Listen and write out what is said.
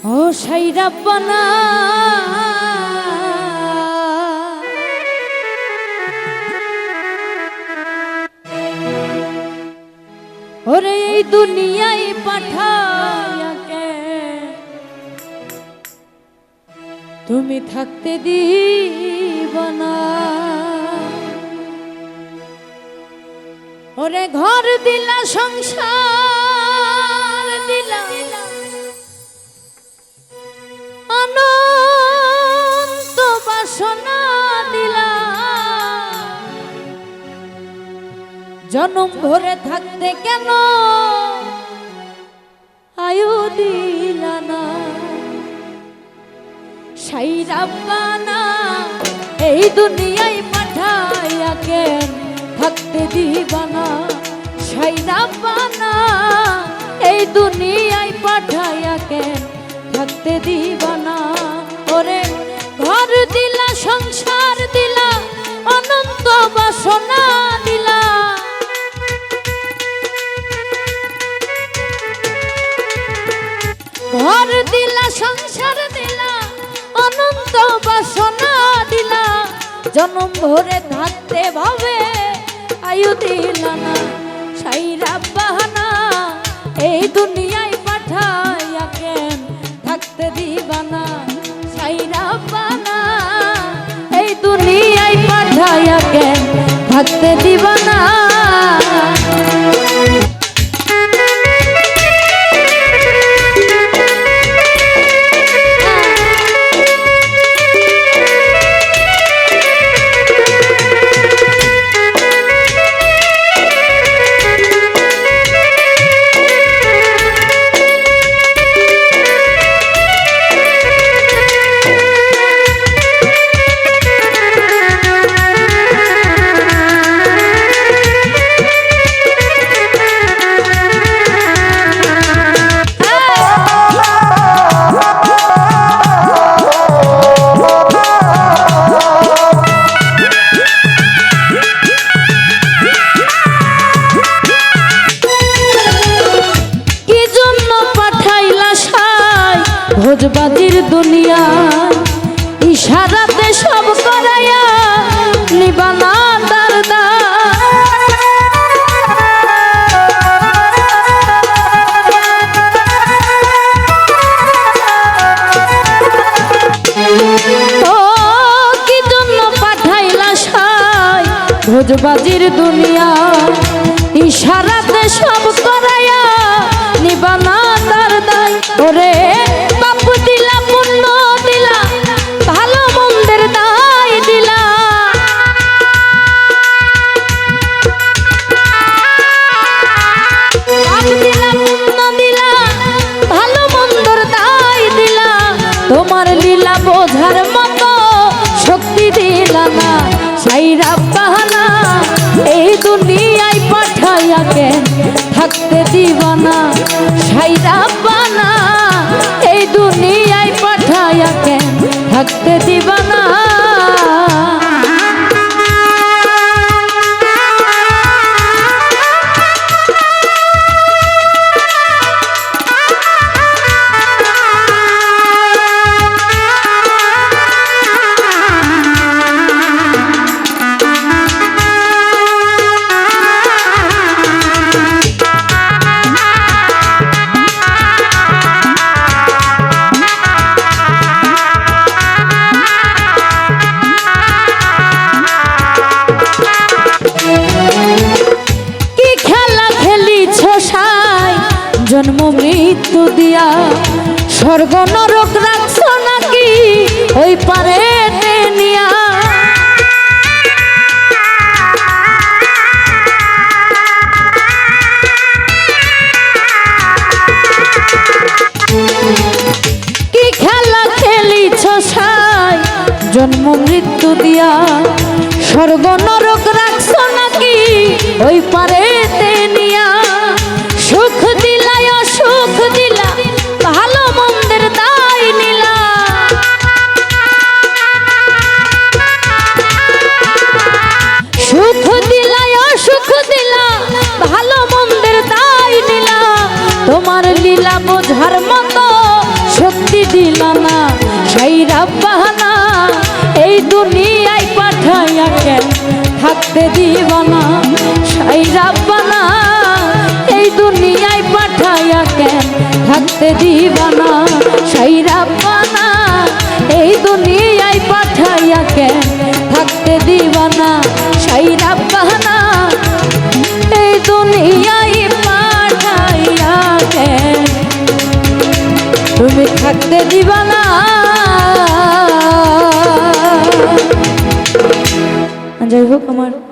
ও সাই রাব্বানা ওরে এই দুনিয়ায় পাঠায়া কে তুমি থাকতে দিবা না। ওরে ঘর দিলা সংসার দিলা অনন্ত বাসনা দিলা জনম ভরে থাকতে কেন আয়ু দিলা না। সাই রাব্বানা এই দুনিয়ায় পাঠায়া কেন থাকতে দিবা না। সাই রাব্বানা এই দুনিয়ায় পাঠায়া কেন থাকতে দিবা না। ওরে ঘর দিলা সংসার দিলা অনন্ত বাসনা দিলা ঘর দিলা সংসার দিলা অনন্ত বাসনা দিলা জনম ভরে থাকতে ভাবে আয়ু দিলা না। সাই রাব্বানা এই দুনিয়ায় পাঠায়া কেন থাকতে দিবা না। সাই রাব্বানা এই দুনিয়ায় পাঠায়া কেন থাকতে দিবা না। ভোজবাজির দুনিয়া ইশারাতে সব করাইয়া নিবানা দারদা ও কি জন্য পাঠাইলা সাই ভোজবাজির দুনিয়া ইশারাতে সব করাইয়া নিবানা দারদা। ওরে দিলা পুণ্য দিলা ভালো মন্দের দায় দিলা দিলা পুণ্য দিলা ভালো মন্দের দায় দিলা তোমার লীলা বোঝার মতো শক্তি দিলা না। সাই রাব্বানা এই দুনিয়ায় পাঠায়া কেন থাকতে দিবা না। সাই রাব্বানা এই দুনিয়ায় পাঠায়া কেন থাকতে দিবা না। জন্ম মৃত্যু দিয়া স্বর্গ নরক রাখছ নাকি ওই পারে নিয়া। কি খেলা খেলিছ সাই জন্ম মৃত্যু দিয়া স্বর্গ নরক রাখছ নাকি ওই পারে নিয়া। সুখ দিলা অসুখ দিলা ভালো মন্দের দায় নিলা সুখ দিলা অসুখ দিলা ভালো মন্দের দায় নিলা তোমার লীলা বোঝার মতো শক্তি দিলা না সাইরা বাহানা এই দুনিয়ায় পাঠাইয়া কেন থাকতে দিবা না সাইরা বাহানা এই দুনিয়ায় পাঠাইয়া কেন থাকতে দিবা না সাইরা বাহানা এই দুনিয়ায় পাঠাইয়া কেন থাকতে দিবা না সাইরা বাহানা এই দুনিয়ায় পাঠাইয়া কেন তুমি থাকতে দিবা না। যাই হোক আমার